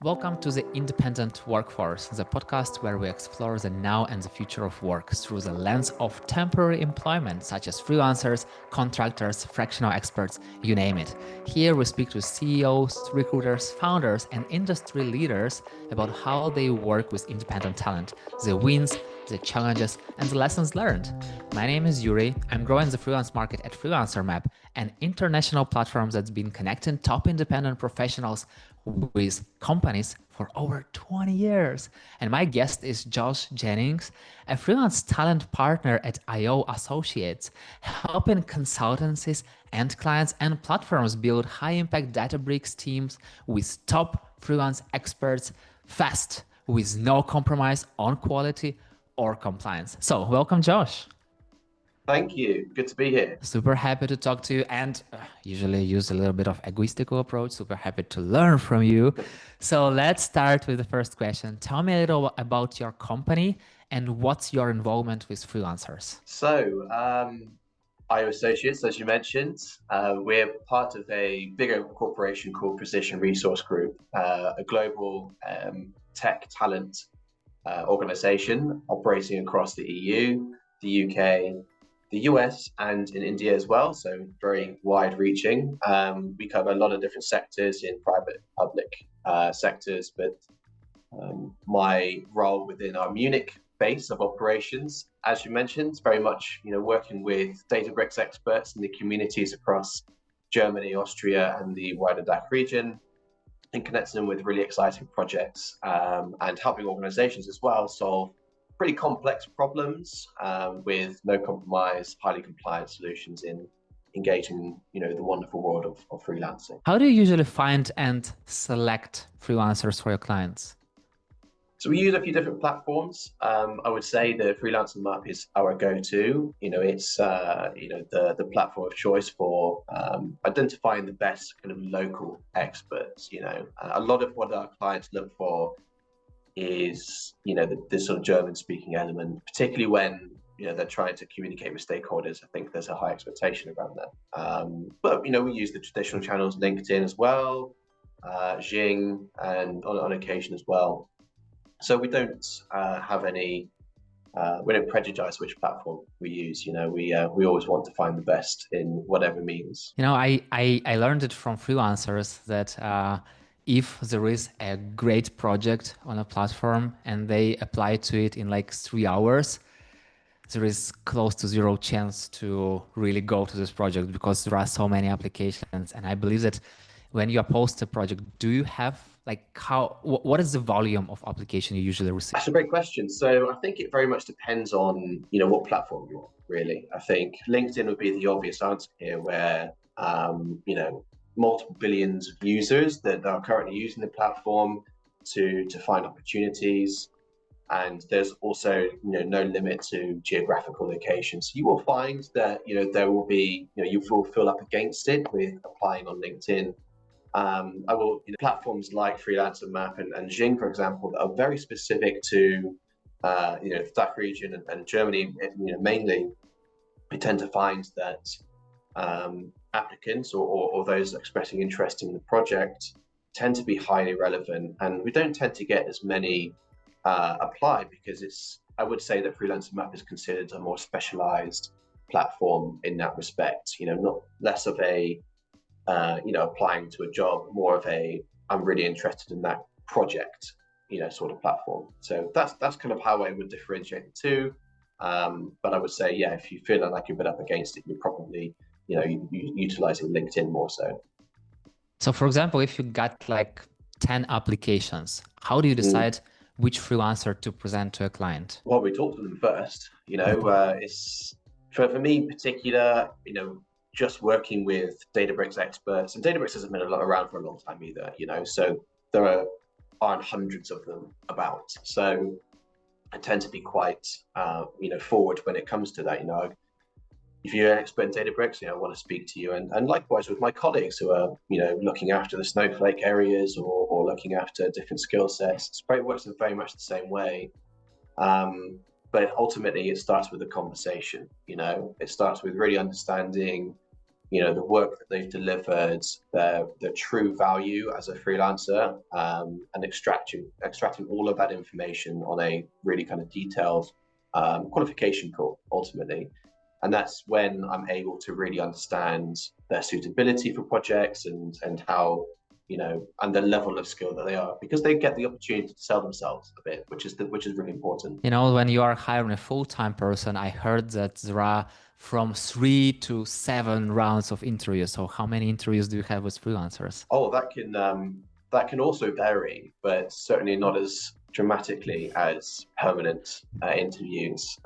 Welcome to the Independent Workforce, the podcast where we explore the now and the future of work through the lens of temporary employment, such as freelancers, contractors, fractional experts, you name it. Here we speak to CEOs, recruiters, founders, and industry leaders about how they work with independent talent, the wins, the challenges, and the lessons learned. My name is Yurii. I'm growing the freelance market at freelancermap, an international platform that's been connecting top independent professionals with companies for over 20 years. And my guest is Josh Jennings, a freelance talent partner at IO Associates, helping consultancies and clients and platforms build high-impact Databricks teams with top freelance experts fast, with no compromise on quality or compliance. So welcome, Josh. Thank you. Good to be here. Super happy to talk to you, and usually use a little bit of egoistical approach. Super happy to learn from you. So let's start with the first question. Tell me a little about your company and what's your involvement with freelancers. So, IO Associates, as you mentioned, we're part of a bigger corporation called Precision Resource Group, a global tech talent organization operating across the EU, the UK, the US, and in India as well, so very wide-reaching. We cover a lot of different sectors in private, public sectors, but my role within our Munich base of operations, as you mentioned, very much working with Databricks experts in the communities across Germany, Austria, and the wider DACH region, and connecting them with really exciting projects and helping organizations as well solve pretty complex problems with no compromise, highly compliant solutions in engaging, the wonderful world of freelancing. How do you usually find and select freelancers for your clients? So we use a few different platforms. I would say the freelancermap is our go-to. It's the platform of choice for identifying the best kind of local experts. A lot of what our clients look for is the sort of German speaking element, particularly when they're trying to communicate with stakeholders. I think there's a high expectation around that. But we use the traditional channels, LinkedIn as well, Xing, and on occasion as well. So we don't have any. We don't prejudice which platform we use. We always want to find the best in whatever means. I learned it from freelancers that if there is a great project on a platform and they apply to it in like 3 hours, there is close to zero chance to really go to this project because there are so many applications. And I believe that when you post a project, do you have what is the volume of application you usually receive? That's a great question. So I think it very much depends on, what platform you're on, really. I think LinkedIn would be the obvious answer here where, multiple billions of users that are currently using the platform to find opportunities. And there's also, no limit to geographical locations. So you will find that, there will be, you will fill up against it with applying on LinkedIn. Platforms like freelancermap and Xing, for example, that are very specific to, the DACH region and Germany, mainly, we tend to find that applicants or those expressing interest in the project tend to be highly relevant, and we don't tend to get as many apply because I would say that freelancermap is considered a more specialized platform in that respect. Not less of a applying to a job, more of a I'm really interested in that project, sort of platform. So that's kind of how I would differentiate the two. But I would say, if you feel like you're a bit up against it, you're probably utilizing LinkedIn more so. So for example, if you got like 10 applications, how do you decide which freelancer to present to a client? Well, we talk to them first. It's for me in particular, just working with Databricks experts, and Databricks hasn't been around for a long time either, so there aren't hundreds of them about. So I tend to be quite, forward when it comes to that. If you're an expert in Databricks, I want to speak to you, and likewise with my colleagues who are, looking after the Snowflake areas or looking after different skill sets. It works in very much the same way. But ultimately, it starts with a conversation. It starts with really understanding the work that they've delivered, their true value as a freelancer, and extracting all of that information on a really kind of detailed qualification call ultimately. And that's when I'm able to really understand their suitability for projects and how, and the level of skill that they are, because they get the opportunity to sell themselves a bit, which is really important. When you are hiring a full-time person, I heard that there are from 3 to 7 rounds of interviews. So how many interviews do you have with freelancers? Oh, that can also vary, but certainly not as dramatically as permanent interviews.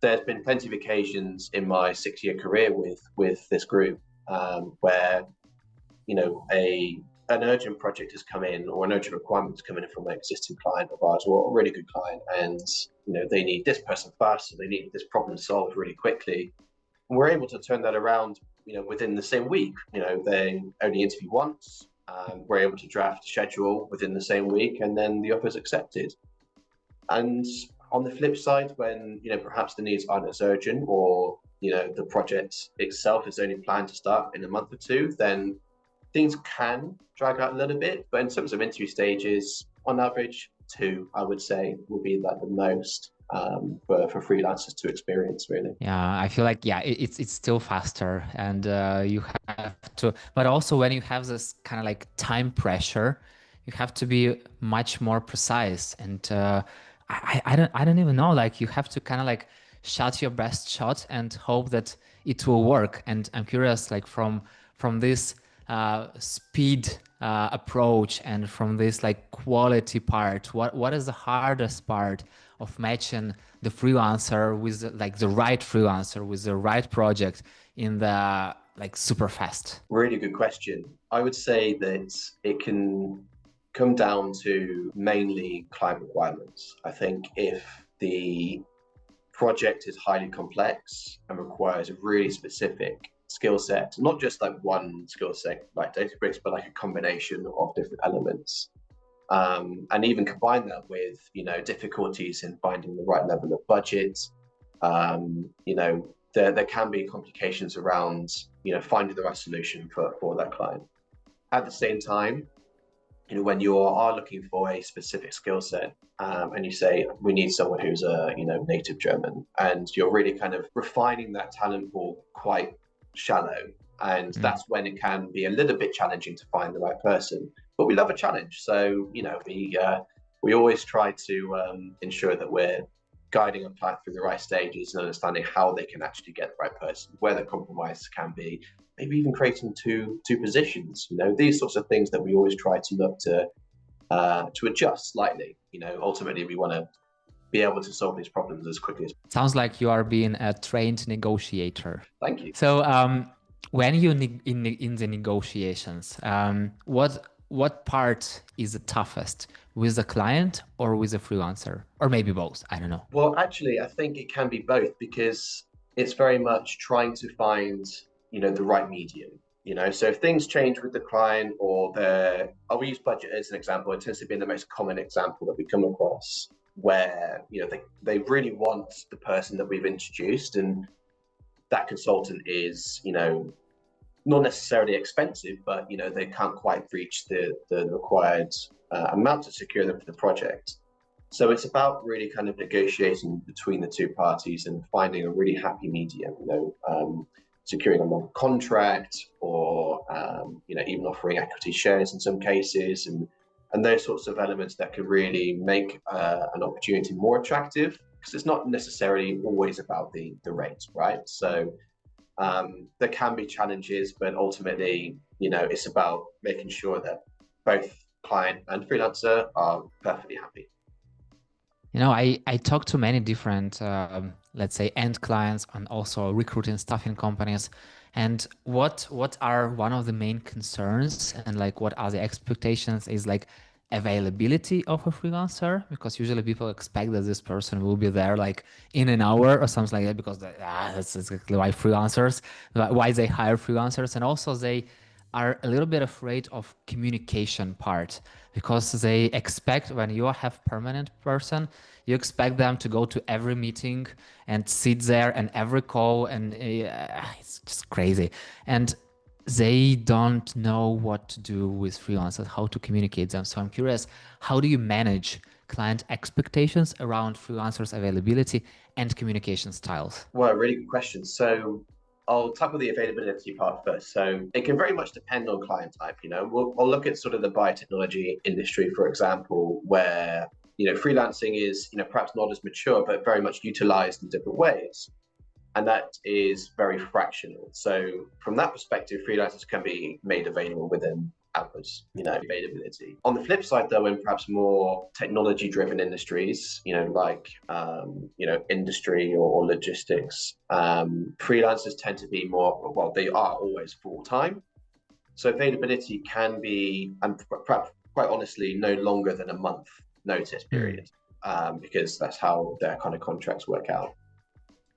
There's been plenty of occasions in my 6-year career with this group where an urgent project has come in, or an urgent requirement has come in from an existing client of ours, or a really good client, and they need this person fast, so they need this problem solved really quickly. And we're able to turn that around, within the same week. They only interview once. We're able to draft a schedule within the same week, and then the offer is accepted. And on the flip side, when perhaps the needs aren't as urgent, or the project itself is only planned to start in a month or two, then things can drag out a little bit. But in terms of interview stages, on average, 2, I would say, would be like the most for freelancers to experience, really. Yeah, I feel like, it's still faster, and you have to, but also when you have this kind of like time pressure, you have to be much more precise. And I don't even know, like you have to kind of like shot your best shot and hope that it will work. And I'm curious, like from this speed approach and from this like quality part, what is the hardest part of matching the freelancer with like the right freelancer with the right project in the like super fast? Really good question. I would say that it can come down to mainly client requirements. I think if the project is highly complex and requires a really specific skill set, not just like one skill set like Databricks, but like a combination of different elements, and even combine that with difficulties in finding the right level of budget. There can be complications around finding the right solution for that client. At the same time, when you are looking for a specific skill set, and you say we need someone who's a native German, and you're really kind of refining that talent pool quite shallow, and that's when it can be a little bit challenging to find the right person. But we love a challenge, so we always try to ensure that we're guiding a client through the right stages and understanding how they can actually get the right person, where the compromise can be, maybe even creating two positions. These sorts of things that we always try to look to adjust slightly. Ultimately, we want to be able to solve these problems as quickly as possible. Sounds like you are being a trained negotiator. Thank you. So when you in the negotiations, what part is the toughest, with the client or with the freelancer, or maybe both? I don't know. Well, actually, I think it can be both, because it's very much trying to find the right medium. So if things change with the client, or I'll use budget as an example. It tends to be the most common example that we come across, where they really want the person that we've introduced, and that consultant is not necessarily expensive, but they can't quite reach the required amount to secure them for the project. So it's about really kind of negotiating between the two parties and finding a really happy medium. Securing a long contract, or even offering equity shares in some cases, and those sorts of elements that can really make an opportunity more attractive, because it's not necessarily always about the rate, right? So there can be challenges, but ultimately, it's about making sure that both client and freelancer are perfectly happy. I talk to many different, let's say, end clients, and also recruiting staffing companies. And what are one of the main concerns, and like what are the expectations, is like availability of a freelancer, because usually people expect that this person will be there like in an hour or something like that, because that's exactly why they hire freelancers. And also they are a little bit afraid of communication part, because they expect when you have permanent person, you expect them to go to every meeting and sit there and every call, and it's just crazy. And they don't know what to do with freelancers, how to communicate them. So I'm curious, how do you manage client expectations around freelancers availability and communication styles? Well, really good question. So I'll tackle the availability part first. So it can very much depend on client type. I'll look at sort of the biotechnology industry, for example, where freelancing is perhaps not as mature, but very much utilized in different ways, and that is very fractional. So from that perspective, freelancers can be made available within hours, availability. On the flip side, though, in perhaps more technology-driven industries, like industry or logistics, freelancers tend to be more, well, they are always full-time. So availability can be, and perhaps quite honestly, no longer than a month notice period, because that's how their kind of contracts work out.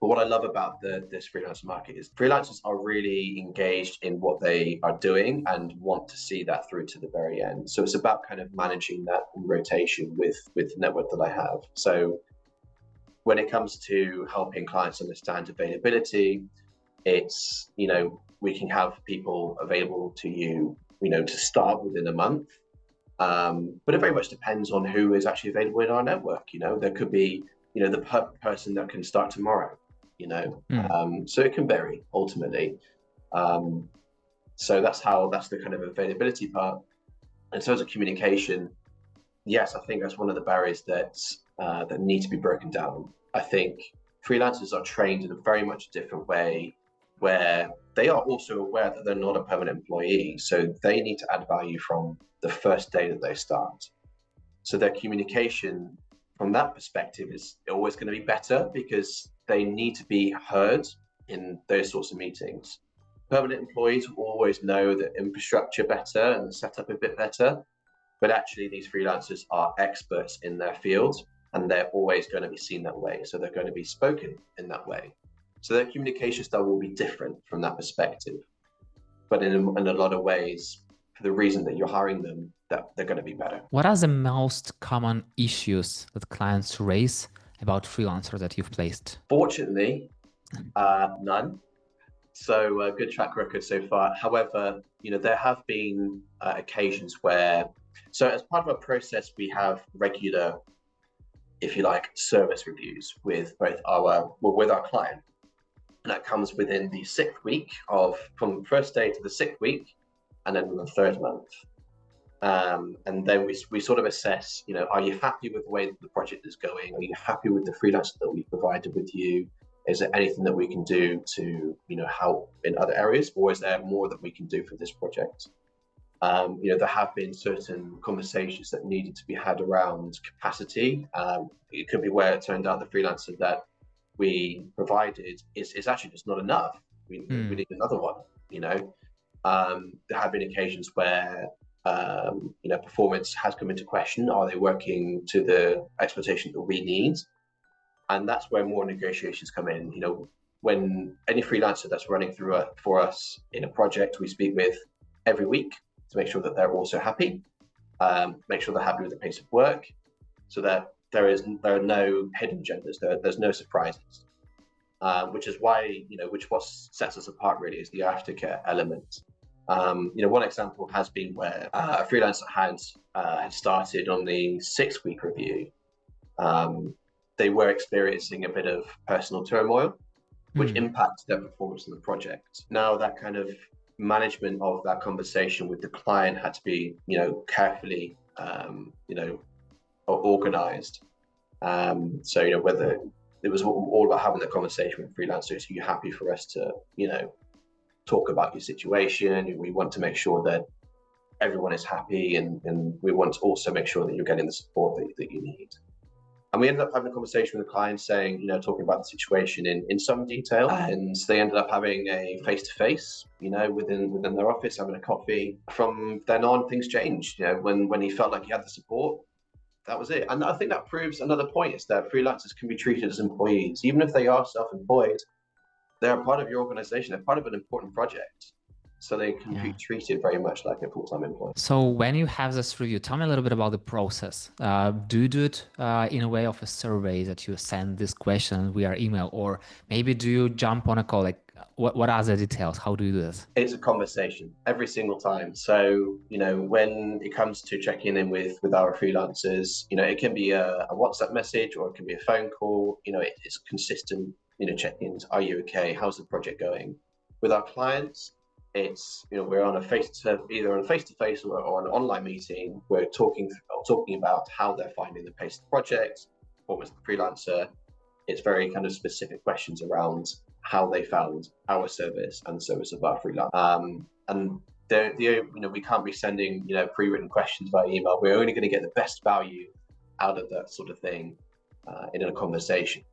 But what I love about this freelance market is freelancers are really engaged in what they are doing and want to see that through to the very end. So it's about kind of managing that rotation with the network that I have. So when it comes to helping clients understand availability, it's, we can have people available to you, to start within a month. But it very much depends on who is actually available in our network. There could be, the person that can start tomorrow. So it can vary ultimately. So that's the kind of availability part. In terms of communication, yes, I think that's one of the barriers that need to be broken down. I think freelancers are trained in a very much different way, where they are also aware that they're not a permanent employee. So they need to add value from the first day that they start. So their communication from that perspective is always going to be better, because they need to be heard in those sorts of meetings. Permanent employees will always know the infrastructure better and the setup a bit better, but actually these freelancers are experts in their field, and they're always going to be seen that way. So they're going to be spoken in that way. So their communication style will be different from that perspective. But in a lot of ways, for the reason that you're hiring them, that they're going to be better. What are the most common issues that clients raise about freelancers that you've placed? Fortunately, none. So good track record so far. However, there have been occasions where, so as part of our process, we have regular, if you like, service reviews with both with our client. And that comes within the 6th week from the first day to the 6th week, and then the 3rd month. And then we sort of assess, are you happy with the way that the project is going? Are you happy with the freelancer that we provided with you? Is there anything that we can do to, help in other areas, or is there more that we can do for this project? There have been certain conversations that needed to be had around capacity. It could be where it turned out the freelancer that we provided is actually just not enough. We need another one. There have been occasions where performance has come into question. Are they working to the expectation that we need? And that's where more negotiations come in. When any freelancer that's running through for us in a project, we speak with every week to make sure that they're also happy, make sure they're happy with the pace of work, so that there are no hidden agendas, there's no surprises, which is why, what sets us apart really is the aftercare element. One example has been where a freelancer had started on the 6-week review. They were experiencing a bit of personal turmoil, which impacted their performance in the project. Now that kind of management of that conversation with the client had to be, carefully, organized. So, whether it was all about having the conversation with freelancers, are you happy for us to, talk about your situation? We want to make sure that everyone is happy, and we want to also make sure that you're getting the support that you need. And we ended up having a conversation with the client saying, talking about the situation in some detail. And they ended up having a face-to-face, within their office, having a coffee. From then on, things changed. When he felt like he had the support, that was it. And I think that proves another point, is that freelancers can be treated as employees. Even if they are self-employed, they're part of your organization. They're part of an important project. so they can be treated very much like a full-time employee. So when you have this review, tell me a little bit about the process. Do you do it in a way of a survey that you send this question via email, or maybe do you jump on a call? Like, what are the details? How do you do this? It's a conversation every single time. So, when it comes to checking in with our freelancers, it can be a WhatsApp message or it can be a phone call. It's consistent, check-ins. Are you okay? How's the project going? With our clients, it's, we're on either on a face-to-face or an online meeting. We're talking about how they're finding the pace of the project, performance of the freelancer. It's very kind of specific questions around how they found our service and the service of our freelance. And we can't be sending, pre-written questions by email. We're only going to get the best value out of that sort of thing in a conversation,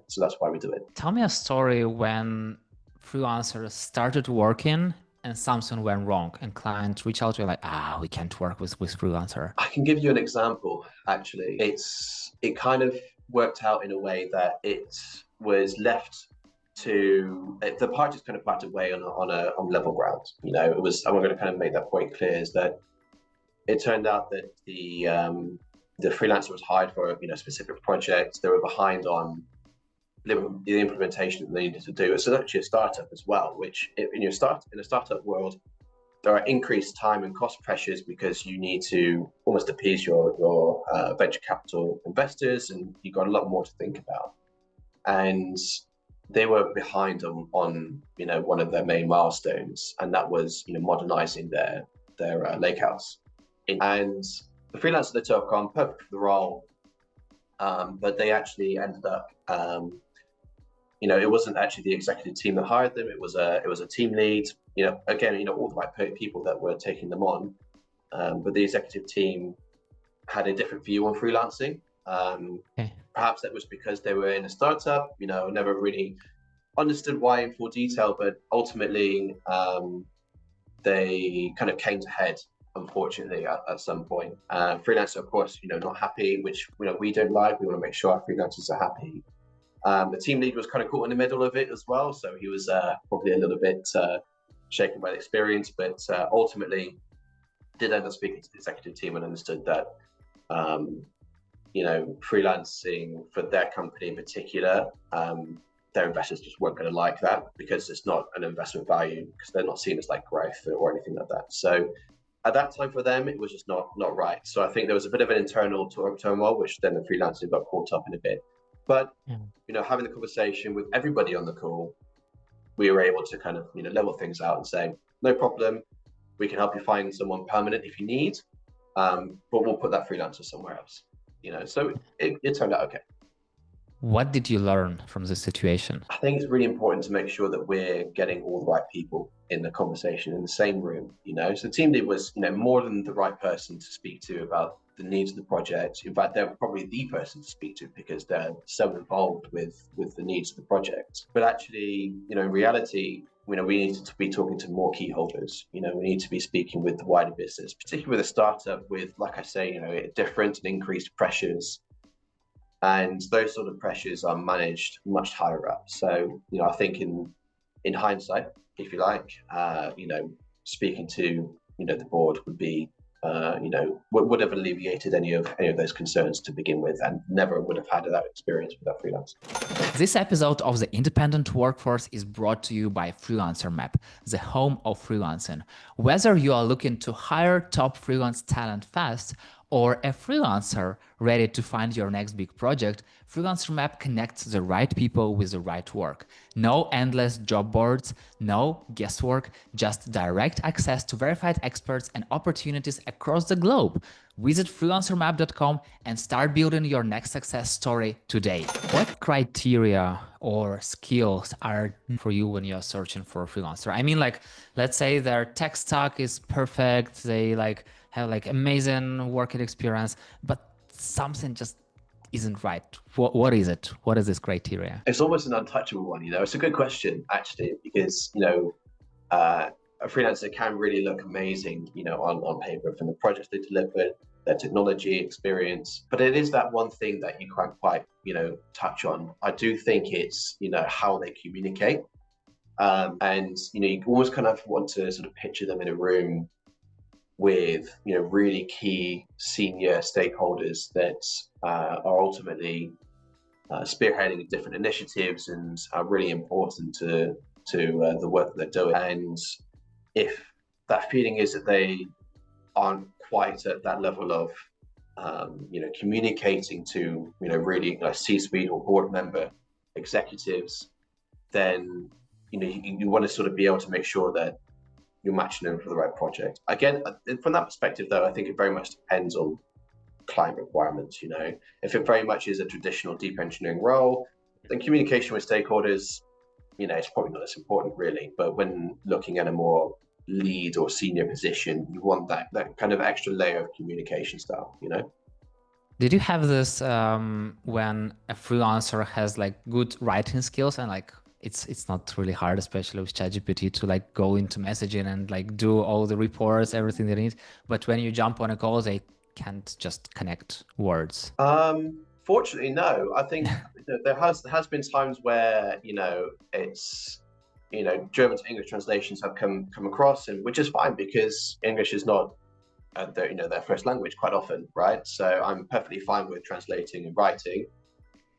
so that's why we do it. Tell me a story when freelancers started working and something went wrong and clients reach out to you like, we can't work with freelancer. I can give you an example, actually. It kind of worked out in a way that it was left to the parties kind of parted way on level ground. I'm going to kind of make that point clear, is that it turned out that the freelancer was hired for a specific project. They were behind on the implementation that they needed to do. It's actually a startup as well, which in a startup world, there are increased time and cost pressures because you need to almost appease your venture capital investors, and you've got a lot more to think about. And they were behind on one of their main milestones, and that was modernizing their lakehouse. And the freelancer they took on, perfect for the role, but they actually ended up it wasn't actually the executive team that hired them. It was a team lead. Again, all the right people that were taking them on, but the executive team had a different view on freelancing. Perhaps that was because they were in a startup. Never really understood why in full detail, but ultimately they kind of came to head, unfortunately, at some point. Freelancer, of course, not happy, which we don't like. We want to make sure our freelancers are happy. The team lead was kind of caught in the middle of it as well, so he was probably a little bit shaken by the experience, but ultimately did end up speaking to the executive team and understood that freelancing for their company in particular, their investors just weren't going to like that because it's not an investment value, because they're not seen as like growth or anything like that. So at that time for them, it was just not right. So I think there was a bit of an internal turmoil, which then the freelancers got caught up in a bit. But having the conversation with everybody on the call, we were able to kind of level things out and say, no problem, we can help you find someone permanent if you need, but we'll put that freelancer somewhere else. So it turned out okay. What did you learn from this situation? I think it's really important to make sure that we're getting all the right people in the conversation in the same room. So team lead was more than the right person to speak to about the needs of the project. In fact, they're probably the person to speak to because they're so involved with the needs of the project. But actually, in reality, we need to be talking to more key holders. We need to be speaking with the wider business, particularly with a startup with, like I say, different and increased pressures. And those sort of pressures are managed much higher up. So, I think in hindsight, if you like, speaking to, the board would be, would have alleviated any of those concerns to begin with, and never would have had that experience with that freelance. This episode of The Independent Workforce is brought to you by freelancermap, the home of freelancing. Whether you are looking to hire top freelance talent fast or a freelancer ready to find your next big project, freelancermap connects the right people with the right work. No endless job boards, no guesswork, just direct access to verified experts and opportunities across the globe. Visit freelancermap.com and start building your next success story today. What criteria or skills are for you when you're searching for a freelancer? I mean, let's say their tech stack is perfect, they have amazing working experience, but something just isn't right. What is it? What is this criteria? It's almost an untouchable one. It's a good question, actually, because a freelancer can really look amazing, on paper, from the projects they delivered, their technology experience, but it is that one thing that you can't quite touch on. I do think it's how they communicate. And you almost kind of want to sort of picture them in a room with really key senior stakeholders that are ultimately spearheading different initiatives and are really important to the work that they're doing. And if that feeling is that they aren't quite at that level of communicating to really C-suite or board member executives, then you want to sort of be able to make sure that you're matching them for the right project. Again, from that perspective, though, I think it very much depends on client requirements. If it very much is a traditional deep engineering role, then communication with stakeholders, it's probably not as important, really. But when looking at a more lead or senior position, you want that kind of extra layer of communication style. Did you have this when a freelancer has like good writing skills and like it's not really hard, especially with ChatGPT, to like go into messaging and like do all the reports, everything they need. But when you jump on a call, they can't just connect words. Fortunately, no. I think there has been times where it's German to English translations have come across, and which is fine because English is not their first language quite often, right? So I'm perfectly fine with translating and writing.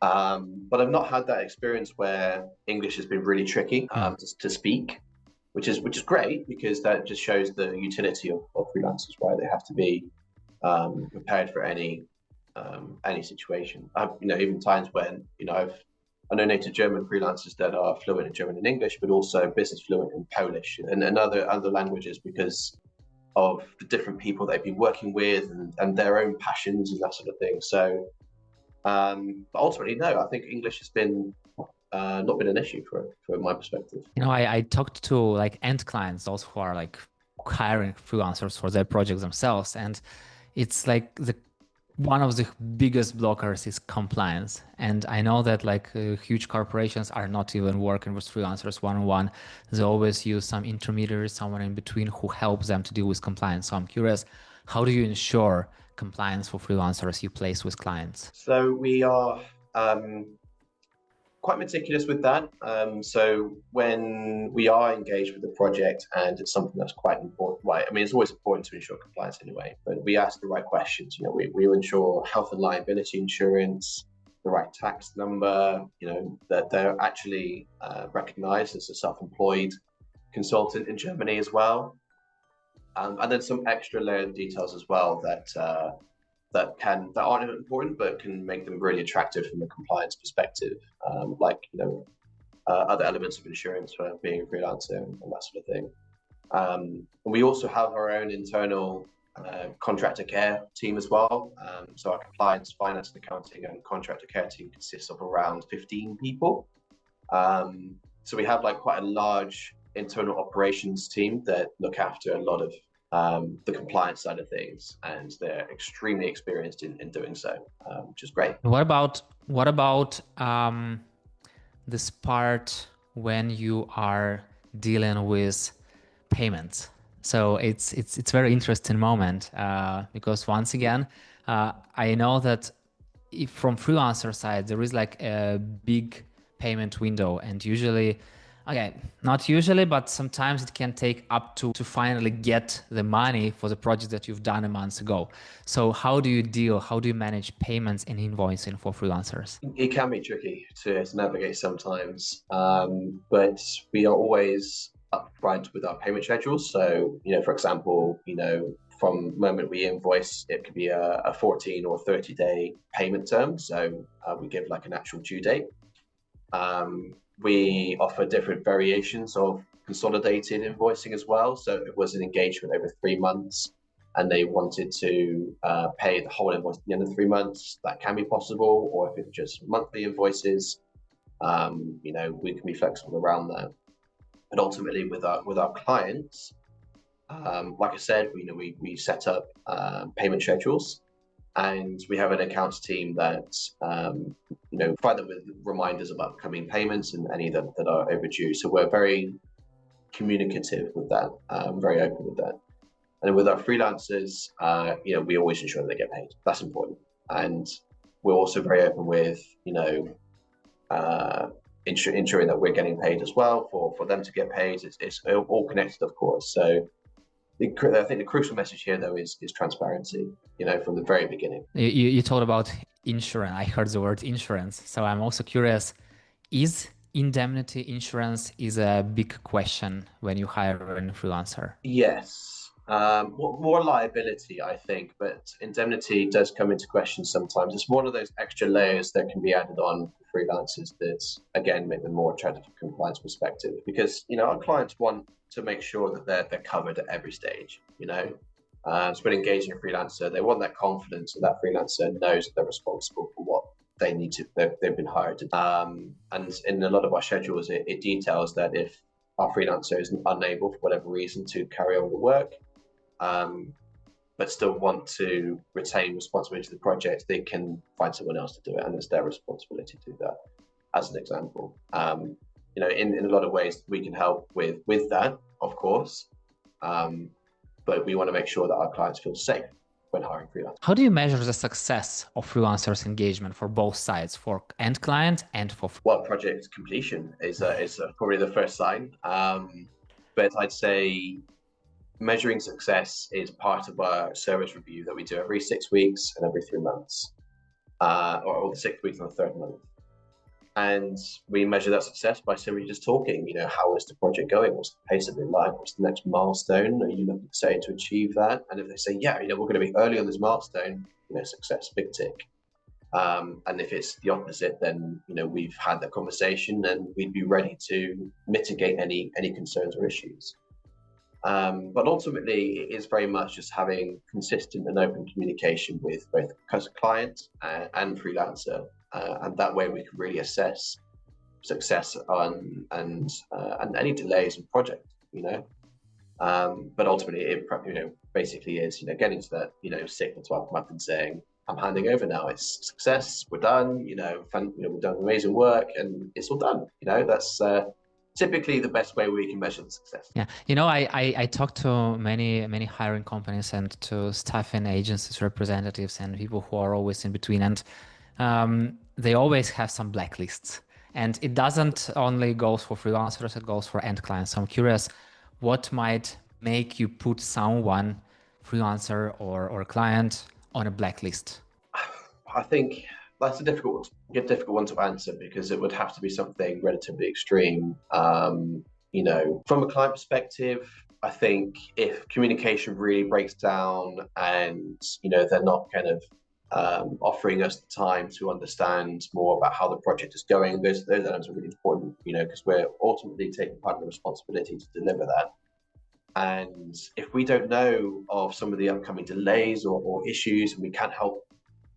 But I've not had that experience where English has been really tricky to speak, which is great because that just shows the utility of freelancers, right? They have to be prepared for any situation. Even times when I know native German freelancers that are fluent in German and English, but also business fluent in Polish and other languages because of the different people they've been working with and their own passions and that sort of thing. So. But ultimately, no, I think English has been not been an issue from my perspective. I talked to like end clients, those who are like hiring freelancers for their projects themselves, and it's like one of the biggest blockers is compliance. And I know that like huge corporations are not even working with freelancers one-on-one. They always use some intermediary, someone in between who helps them to deal with compliance. So I'm curious, how do you ensure compliance for freelancers you place with clients? So we are quite meticulous with that. So when we are engaged with the project and it's something that's quite important, right? I mean, it's always important to ensure compliance anyway, but we ask the right questions. We ensure health and liability insurance, the right tax number, that they're actually recognized as a self-employed consultant in Germany as well. And then some extra layered details as well that aren't important but can make them really attractive from a compliance perspective, like other elements of insurance for being a freelancer and that sort of thing. And we also have our own internal contractor care team as well. So our compliance, finance, and accounting and contractor care team consists of around 15 people. So we have like quite a large internal operations team that look after a lot of the compliance side of things, and they're extremely experienced in doing so, which is great. What about this part when you are dealing with payments? So it's very interesting moment because once again, I know that if from freelancer side there is like a big payment window, and usually. Okay, not usually, but sometimes it can take up to finally get the money for the project that you've done a month ago. So how do you manage payments and invoicing for freelancers? It can be tricky to navigate sometimes, but we are always upfront with our payment schedules. So, for example, from the moment we invoice, it could be a 14 or 30-day payment term. So we give like an actual due date. We offer different variations of consolidated invoicing as well. So if it was an engagement over 3 months and they wanted to pay the whole invoice at the end of 3 months, that can be possible. Or if it's just monthly invoices, we can be flexible around that. But ultimately with our clients, like I said, we set up payment schedules. And we have an accounts team that, provide them with reminders about upcoming payments and any that are overdue. So we're very communicative with that, very open with that. And with our freelancers, we always ensure that they get paid. That's important. And we're also very open with, ensuring that we're getting paid as well for them to get paid. It's all connected, of course. So I think the crucial message here, though, is transparency, from the very beginning. You talked about insurance. I heard the word insurance. So I'm also curious, is indemnity insurance is a big question when you hire a freelancer? Yes. More liability, I think, but indemnity does come into question sometimes. It's one of those extra layers that can be added on for freelancers that, again, make them more attractive from a compliance perspective. Because, our clients want to make sure that they're covered at every stage, So when engaging a freelancer, they want that confidence that freelancer knows that they're responsible for what they need to, they've been hired to do. And in a lot of our schedules, it details that if our freelancer is unable for whatever reason to carry on the work, but still want to retain responsibility to the project, they can find someone else to do it, and it's their responsibility to do that, as an example. In a lot of ways, we can help with that, of course, but we want to make sure that our clients feel safe when hiring freelancers. How do you measure the success of freelancers' engagement for both sides, for end client and for... Well, project completion is probably the first sign. But I'd say measuring success is part of our service review that we do every 6 weeks and every 3 months, or the 6 weeks and the third month. And we measure that success by simply just talking, how is the project going? What's the pace of it like? What's the next milestone? Are you looking to say to achieve that? And if they say, yeah, we're going to be early on this milestone, success, big tick. And if it's the opposite, then, we've had that conversation and we'd be ready to mitigate any concerns or issues. But ultimately, it is very much just having consistent and open communication with both client and freelancer. And that way we can really assess success on and any delays in project, But ultimately, it basically is, getting to that, 6th or 12th month and saying, I'm handing over now. It's success. We're done. We've done amazing work, and it's all done. That's typically the best way we can measure the success. Yeah, I talk to many hiring companies and to staffing agencies, representatives, and people who are always in between, and they always have some blacklists. And it doesn't only go for freelancers; it goes for end clients. So I'm curious, what might make you put someone, freelancer or client, on a blacklist? I think that's a difficult one to answer, because it would have to be something relatively extreme. From a client perspective, I think if communication really breaks down and, they're not kind of offering us the time to understand more about how the project is going, those elements are really important, because we're ultimately taking part of the responsibility to deliver that. And if we don't know of some of the upcoming delays or issues, and we can't help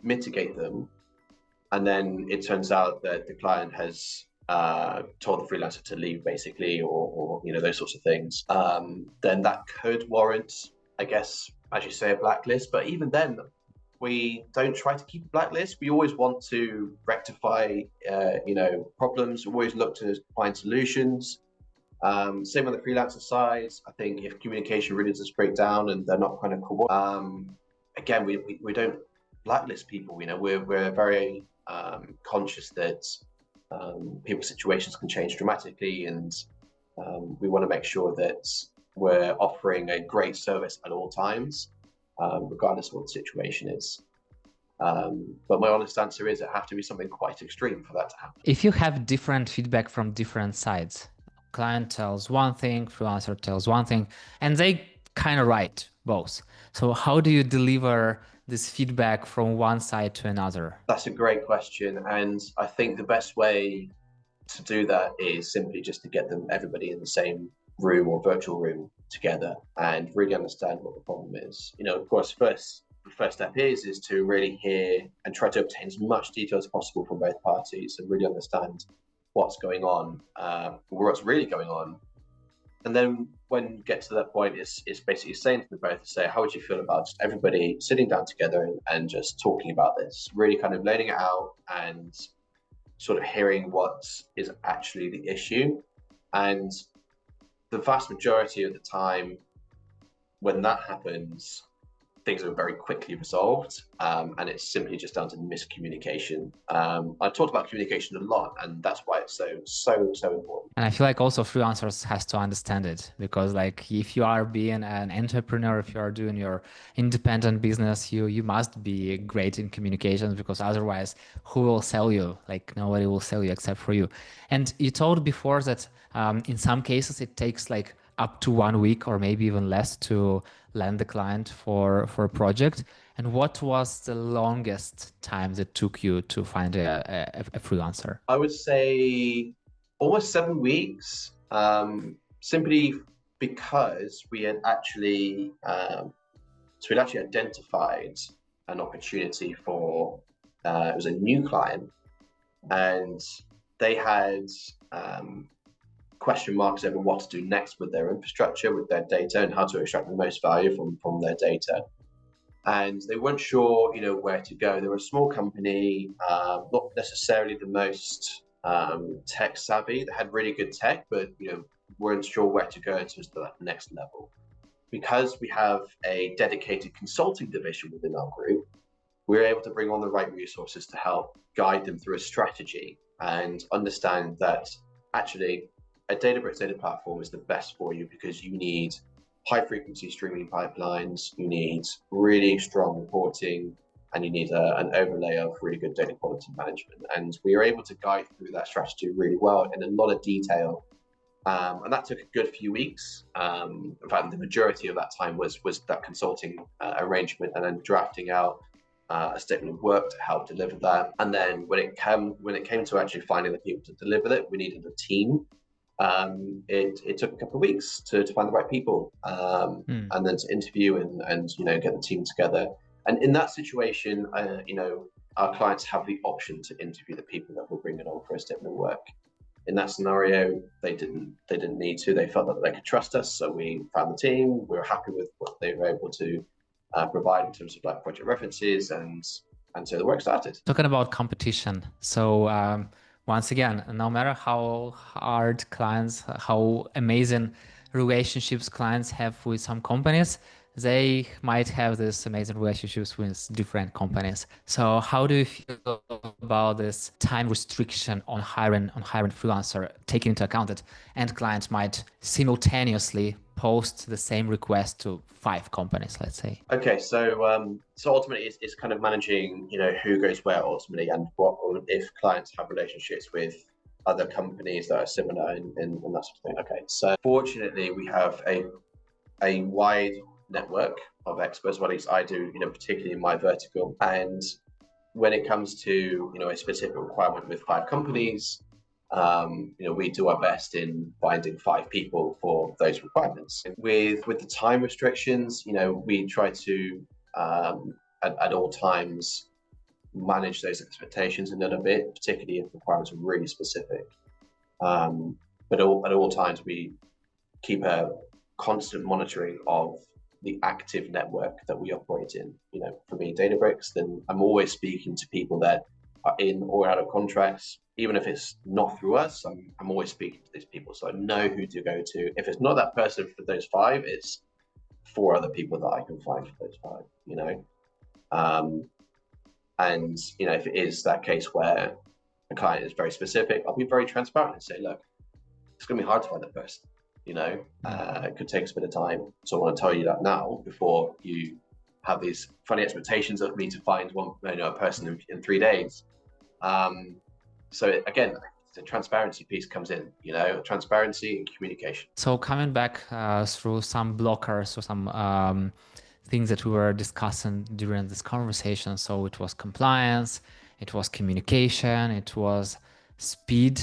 mitigate them, and then it turns out that the client has told the freelancer to leave, basically, or those sorts of things, then that could warrant, I guess, as you say, a blacklist. But even then, we don't try to keep a blacklist. We always want to rectify, problems. We always look to find solutions. Same on the freelancer side. I think if communication really does break down and they're not kind of again, we don't blacklist people. We're very conscious that people's situations can change dramatically, and we want to make sure that we're offering a great service at all times, regardless of what the situation is. But my honest answer is it have to be something quite extreme for that to happen. If you have different feedback from different sides, client tells one thing, freelancer tells one thing, and they kind of right both. So how do you deliver this feedback from one side to another? That's a great question. And I think the best way to do that is simply just to get everybody in the same room or virtual room together and really understand what the problem is. Of course, the first step is to really hear and try to obtain as much detail as possible from both parties and really understand what's going on, what's really going on. And then when you get to that point, it's basically saying to them both, how would you feel about just everybody sitting down together and just talking about this, really kind of laying it out and sort of hearing what is actually the issue. And the vast majority of the time when that happens, things are very quickly resolved, and it's simply just down to miscommunication. I talked about communication a lot, and that's why it's so important. And I feel like also freelancers has to understand it, because like if you are being an entrepreneur, if you are doing your independent business, you must be great in communications, because otherwise who will sell you? Like nobody will sell you except for you. And you told before that in some cases it takes like up to 1 week or maybe even less to land the client for a project. And what was the longest time that took you to find a freelancer? I would say almost 7 weeks, simply because we had actually we'd actually identified an opportunity for it was a new client, and they had question marks over what to do next with their infrastructure, with their data, and how to extract the most value from their data. And they weren't sure, where to go. They were a small company, not necessarily the most tech savvy. They had really good tech, but weren't sure where to go in terms of that next level. Because we have a dedicated consulting division within our group, we're able to bring on the right resources to help guide them through a strategy and understand that actually a Databricks data platform is the best for you, because you need high frequency streaming pipelines, you need really strong reporting, and you need an overlay of really good data quality management. And we are able to guide through that strategy really well in a lot of detail. And that took a good few weeks. In fact, the majority of that time was that consulting arrangement, and then drafting out a statement of work to help deliver that. And then when it came to actually finding the people to deliver it, we needed a team. It took a couple of weeks to find the right people, and then to interview and get the team together. And in that situation, our clients have the option to interview the people that we're bringing on for a statement of work. In that scenario, they didn't need to. They felt that they could trust us, so we found the team. We were happy with what they were able to provide in terms of like project references, and so the work started. Talking about competition, so once again, no matter how hard clients, how amazing relationships clients have with some companies, they might have this amazing relationships with different companies. So how do you feel about this time restriction on hiring freelancer, taking into account that end clients might simultaneously post the same request to 5 companies, let's say? Okay, so ultimately it's kind of managing, who goes where ultimately, and what if clients have relationships with other companies that are similar and that sort of thing. Okay, so fortunately we have a wide network of experts, or at least I do, particularly in my vertical. And when it comes to, a specific requirement with 5 companies, we do our best in finding 5 people for those requirements. With the time restrictions, we try to at all times manage those expectations a little bit, particularly if requirements are really specific. But at all times we keep a constant monitoring of the active network that we operate in. For me, Databricks, then I'm always speaking to people that are in or out of contracts. Even if it's not through us, I'm always speaking to these people, so I know who to go to. If it's not that person for those 5, it's 4 other people that I can find for those 5. And if it is that case where a client is very specific, I'll be very transparent and say, look, it's going to be hard to find that person. It could take us a bit of time. So I want to tell you that now, before you have these funny expectations of me to find a person in 3 days. So again, the transparency piece comes in, transparency and communication. So coming back through some blockers or some things that we were discussing during this conversation. So it was compliance, it was communication, it was speed.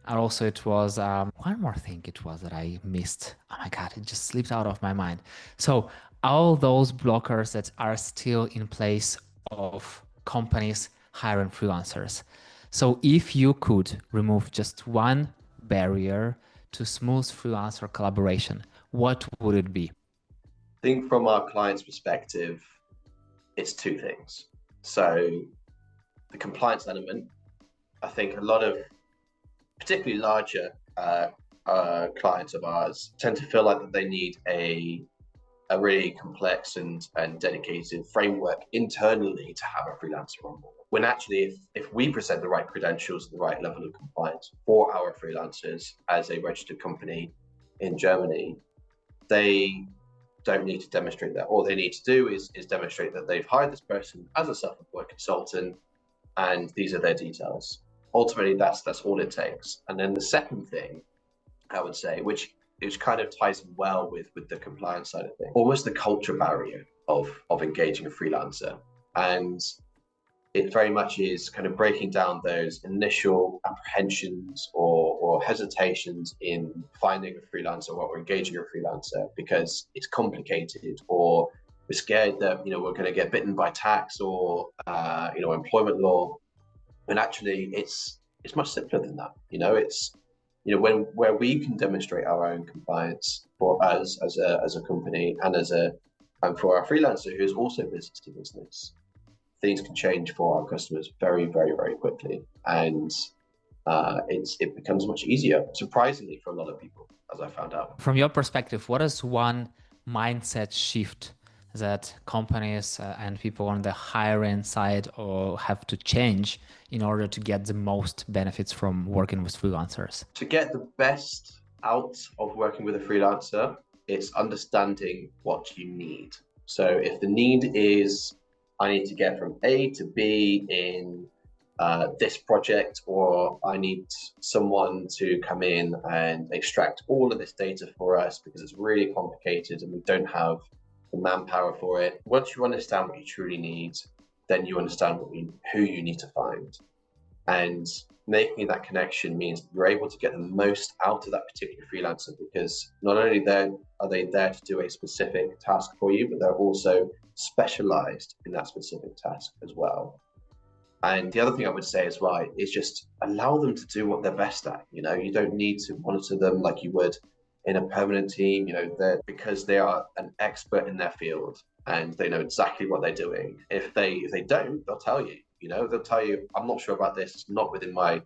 And also it was one more thing it was that I missed. Oh my God, it just slipped out of my mind. So all those blockers that are still in place of companies hiring freelancers. So if you could remove just one barrier to smooth freelancer collaboration, what would it be? I think from our client's perspective, it's 2 things. So the compliance element, I think a lot of particularly larger clients of ours tend to feel like that they need a a really complex and dedicated framework internally to have a freelancer on board. When actually, if we present the right credentials, the right level of compliance for our freelancers as a registered company in Germany, they don't need to demonstrate that. All they need to do is demonstrate that they've hired this person as a self-employed consultant, and these are their details. Ultimately, that's all it takes. And then the second thing I would say, which kind of ties in well with the compliance side of things, almost the culture barrier of engaging a freelancer. And it very much is kind of breaking down those initial apprehensions or hesitations in finding a freelancer or engaging a freelancer because it's complicated, or we're scared that we're going to get bitten by tax or employment law. And actually, it's much simpler than that. It's where we can demonstrate our own compliance for us as a company and for our freelancer who's also business to business, things can change for our customers very, very, very quickly. And it becomes much easier, surprisingly, for a lot of people, as I found out. From your perspective, what is one mindset shift that companies and people on the hiring side or have to change in order to get the most benefits from working with freelancers? To get the best out of working with a freelancer, it's understanding what you need. So if the need is, I need to get from A to B in this project, or I need someone to come in and extract all of this data for us because it's really complicated and we don't have the manpower for it. Once you understand what you truly need, then you understand who you need to find. And making that connection means you're able to get the most out of that particular freelancer, because not only are they there to do a specific task for you, but they're also specialized in that specific task as well. And the other thing I would say as well is just allow them to do what they're best at. You don't need to monitor them like you would in a permanent team, because they are an expert in their field and they know exactly what they're doing. If they don't, they'll tell you. They'll tell you, I'm not sure about this. It's not within my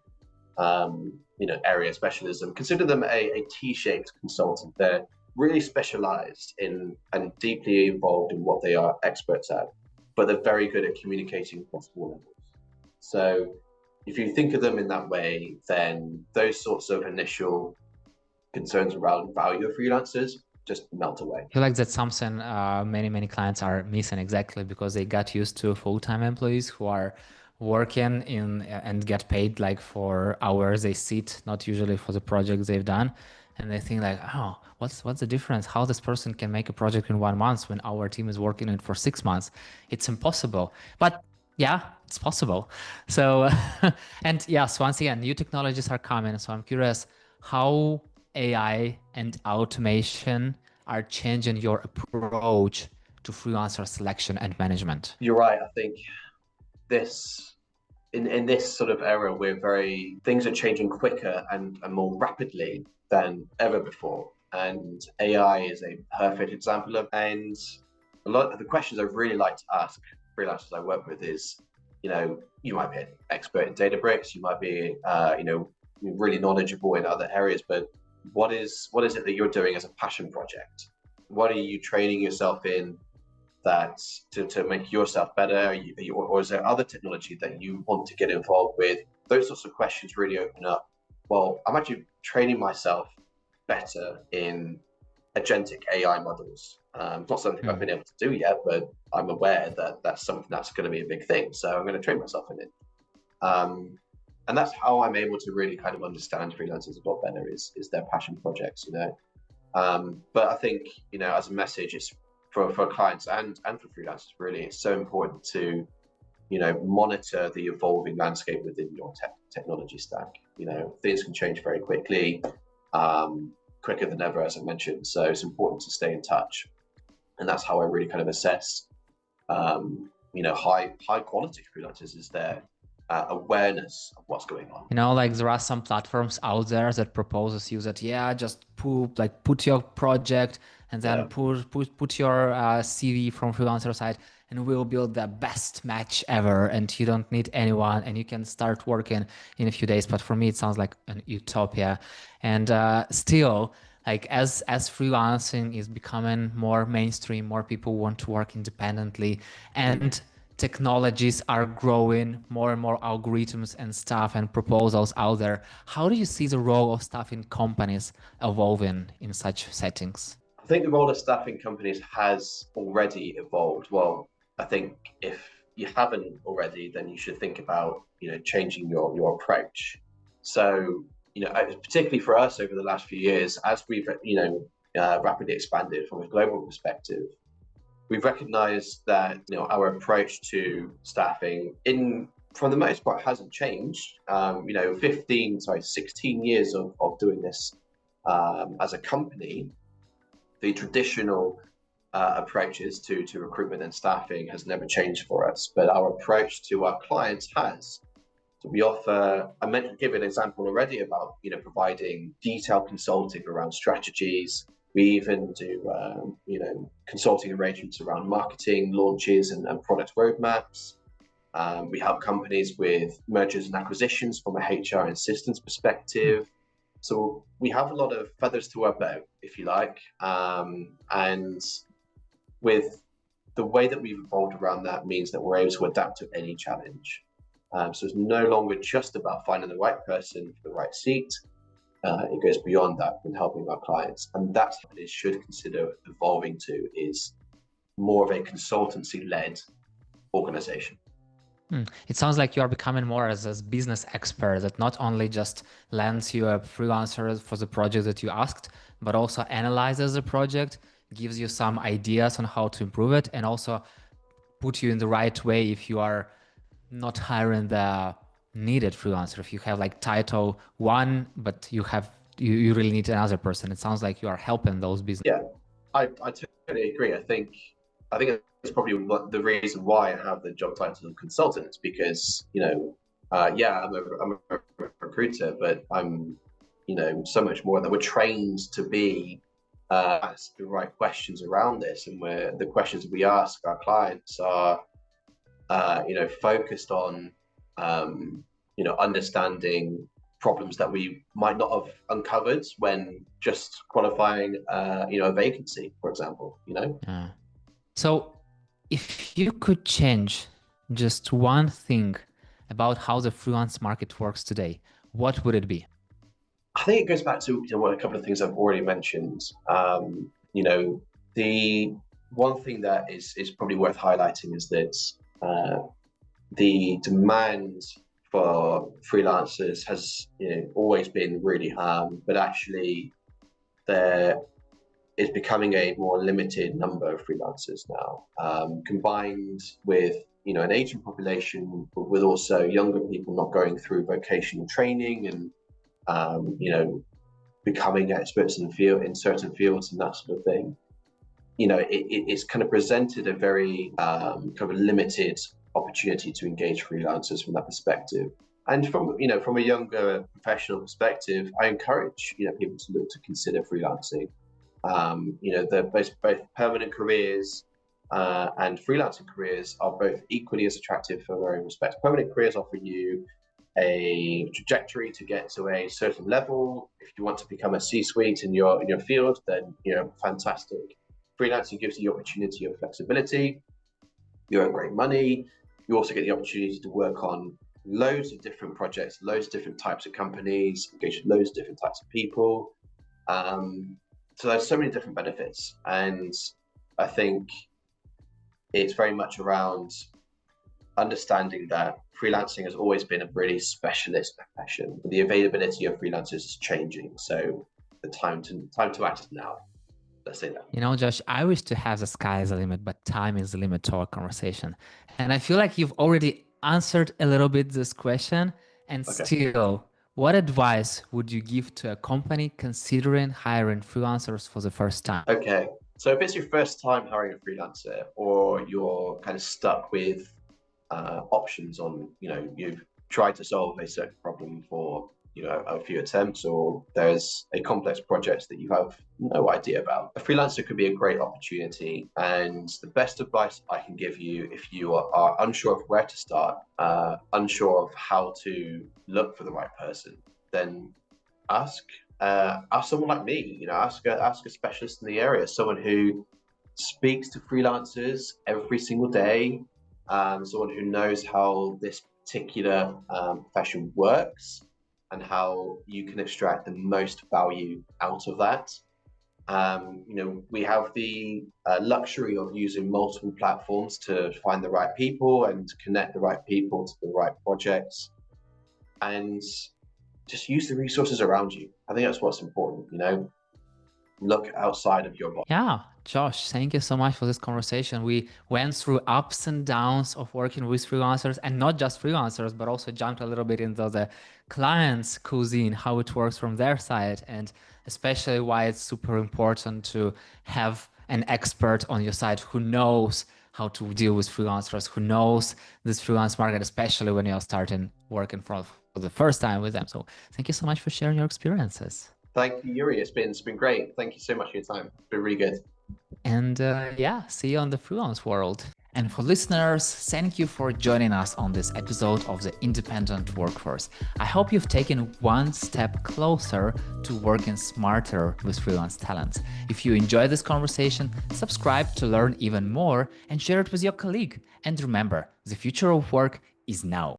area of specialism. Consider them a T-shaped consultant. They're really specialized in and deeply involved in what they are experts at, but they're very good at communicating across all levels. So if you think of them in that way, then those sorts of initial concerns around value of freelancers just melt away. I feel like that's something many clients are missing, exactly because they got used to full-time employees who are working in and get paid like for hours they sit, not usually for the projects they've done. And they think like, oh, what's the difference? How this person can make a project in 1 month when our team is working it for 6 months? It's impossible. But yeah, it's possible. So, and yes, once again, new technologies are coming. So I'm curious how AI and automation are changing your approach to freelancer selection and management. You're right. I think in this sort of era, things are changing quicker and more rapidly than ever before. And AI is a perfect example of, and a lot of the questions I really like to ask freelancers I work with is, you might be an expert in Databricks, you might be, really knowledgeable in other areas, but what is it that you're doing as a passion project? What are you training yourself in that to make yourself better? Or is there other technology that you want to get involved with? Those sorts of questions really open up. Well, I'm actually training myself better in agentic AI models. It's not something I've been able to do yet, but I'm aware that that's something that's going to be a big thing. So I'm going to train myself in it. And that's how I'm able to really kind of understand freelancers a lot better is their passion projects, But I think, as a message, it's for clients and for freelancers, really, it's so important to, monitor the evolving landscape within your technology stack. Things can change very quickly, quicker than ever, as I mentioned. So it's important to stay in touch. And that's how I really kind of assess, high quality freelancers is their awareness of what's going on. Like there are some platforms out there that proposes you that, just put your project and then put your CV from freelancer side and we'll build the best match ever. And you don't need anyone and you can start working in a few days. But for me, it sounds like an utopia. And still, Like as freelancing is becoming more mainstream, more people want to work independently, and technologies are growing, more and more algorithms and stuff and proposals out there. How do you see the role of staff in companies evolving in such settings? I think the role of staffing companies has already evolved. Well, I think if you haven't already, then you should think about, changing your approach. So, particularly for us over the last few years, as we've, rapidly expanded from a global perspective, we've recognized that, our approach to staffing for the most part hasn't changed. 16 years of doing this as a company. The traditional approaches to recruitment and staffing has never changed for us, but our approach to our clients has. So we offer, I meant to give an example already about, providing detailed consulting around strategies. We even do, consulting arrangements around marketing, launches, and product roadmaps. We help companies with mergers and acquisitions from a HR and systems perspective. So we have a lot of feathers to our bow, if you like. And with the way that we've evolved around that means that we're able to adapt to any challenge. So it's no longer just about finding the right person for the right seat. It goes beyond that in helping our clients. And that's what it should consider evolving to, is more of a consultancy-led organization. It sounds like you are becoming more as a business expert that not only just lends you a freelancer for the project that you asked, but also analyzes the project, gives you some ideas on how to improve it, and also put you in the right way if you are not hiring the needed freelancer. If you have like title one, but you really need another person. It sounds like you are helping those businesses. Yeah, I totally agree. I think it's probably the reason why I have the job title of consultant, because, I'm a recruiter, but I'm, so much more that we're trained to be ask the right questions around this, and where the questions we ask our clients are, focused on, understanding problems that we might not have uncovered when just qualifying, a vacancy, for example, Yeah. So if you could change just one thing about how the freelance market works today, what would it be? I think it goes back to, a couple of things I've already mentioned. The one thing that is probably worth highlighting is that the demand for freelancers has, always been really high, but actually there is becoming a more limited number of freelancers now, combined with, an aging population, but with also younger people not going through vocational training and, becoming experts in certain fields and that sort of thing. It's kind of presented a very kind of limited opportunity to engage freelancers from that perspective. And from a younger professional perspective, I encourage, people to look to consider freelancing. Both permanent careers and freelancing careers are both equally as attractive for their own respects. Permanent careers offer you a trajectory to get to a certain level. If you want to become a C-suite in your field, then fantastic. Freelancing gives you the opportunity of flexibility. You earn great money. You also get the opportunity to work on loads of different projects, loads of different types of companies, engage with loads of different types of people. So there's so many different benefits, and I think it's very much around understanding that freelancing has always been a really specialist profession. The availability of freelancers is changing, so the time to act is now. Let's say that. Josh, I wish to have the sky is the limit, but time is the limit to our conversation. And I feel like you've already answered a little bit this question, and still, what advice would you give to a company considering hiring freelancers for the first time? Okay, so if it's your first time hiring a freelancer, or you're kind of stuck with options on, you've tried to solve a certain problem for, a few attempts, or there's a complex project that you have no idea about, a freelancer could be a great opportunity. And the best advice I can give you, if you are unsure of where to start, unsure of how to look for the right person, then ask ask someone like me, ask a specialist in the area, someone who speaks to freelancers every single day, someone who knows how this particular profession works and how you can extract the most value out of that. We have the luxury of using multiple platforms to find the right people and connect the right people to the right projects, and just use the resources around you. I think that's what's important. Look outside of your box. Yeah, Josh, thank you so much for this conversation. We went through ups and downs of working with freelancers, and not just freelancers, but also jumped a little bit into the client's cuisine, how it works from their side, and especially why it's super important to have an expert on your side who knows how to deal with freelancers, who knows this freelance market, especially when you're starting working for the first time with them. So thank you so much for sharing your experiences. Thank you, Yurii. It's been great. Thank you so much for your time. It's been really good. And yeah, see you on the freelance world. And for listeners, thank you for joining us on this episode of the Independent Workforce. I hope you've taken one step closer to working smarter with freelance talents. If you enjoyed this conversation, subscribe to learn even more and share it with your colleague. And remember, the future of work is now.